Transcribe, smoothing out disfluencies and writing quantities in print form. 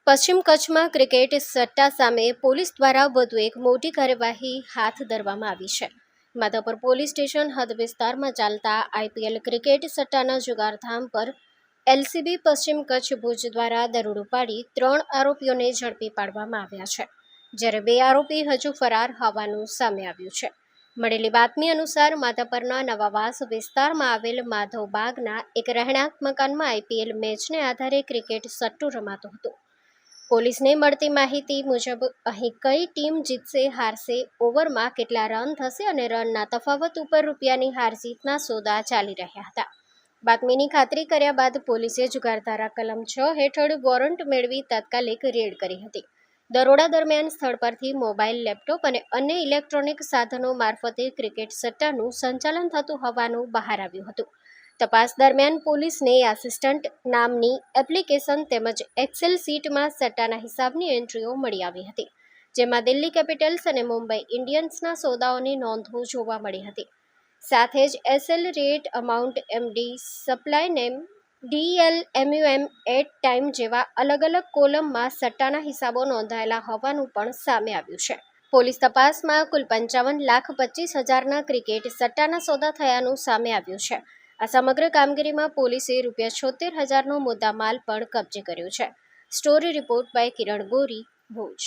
પશ્ચિમ કચ્છમાં ક્રિકેટ સટ્ટા સામે પોલીસ દ્વારા વધુ એક મોટી કાર્યવાહી હાથ ધરવામાં આવી છે. માધાપર પોલીસ સ્ટેશન હદ વિસ્તારમાં ચાલતા આઈપીએલ ક્રિકેટ સટ્ટાના જુગારધામ પર એલસીબી પશ્ચિમ કચ્છ ભુજ દ્વારા દરોડો પાડી 3 આરોપીઓને ઝડપી પાડવામાં આવ્યા છે, જ્યારે 2 આરોપી હજુ ફરાર હોવાનું સામે આવ્યું છે. મળેલી બાતમી અનુસાર માધાપરના નવાવાસ વિસ્તારમાં આવેલ માધવબાગના એક રહેણાંક મકાનમાં આઈપીએલ મેચને આધારે ક્રિકેટ સટ્ટો રમાતો હતો. પોલીસને મળતી માહિતી મુજબ અહીં કઈ ટીમ જીતશે, હારશે, ઓવરમાં કેટલા રન થશે અને રનના તફાવત ઉપર રૂપિયાની હારજીતના સોદા ચાલી રહ્યા હતા. બાતમીની ખાતરી કર્યા બાદ પોલીસે જુગારધારા કલમ 6 હેઠળ વોરંટ મેળવી તાત્કાલિક રેડ કરી હતી. દરોડા દરમિયાન સ્થળ પરથી મોબાઈલ, લેપટોપ અને અન્ય ઇલેક્ટ્રોનિક સાધનો મારફતે ક્રિકેટ સટ્ટાનું સંચાલન થતું હોવાનું બહાર આવ્યું હતું. તપાસ દરમિયાન પોલીસને આસિસ્ટન્ટ નામની એપ્લિકેશન તેમજ એક્સેલ શીટમાં સટ્ટાના હિસાબની એન્ટ્રીઓ મળી આવી હતી, જેમાં દિલ્હી કેપિટલ્સ અને મુંબઈ ઇન્ડિયન્સના સોદાઓની નોંધો જોવા મળી હતી. સાથે જ SL rate, amount, MD, supply name, DL, MUM, at time જેવા અલગ અલગ કોલમમાં સટ્ટાના હિસાબો નોંધાયેલા હોવાનું પણ સામે આવ્યું છે. પોલીસ તપાસમાં કુલ 55,25,000ના ક્રિકેટ સટ્ટાના સોદા થયાનું સામે આવ્યું છે. આ સમગ્ર કામગીરીમાં પોલીસે ₹76,000નો મુદ્દામાલ પણ કબજે કર્યો છે. Story report by Kiran Gori, Bhuj.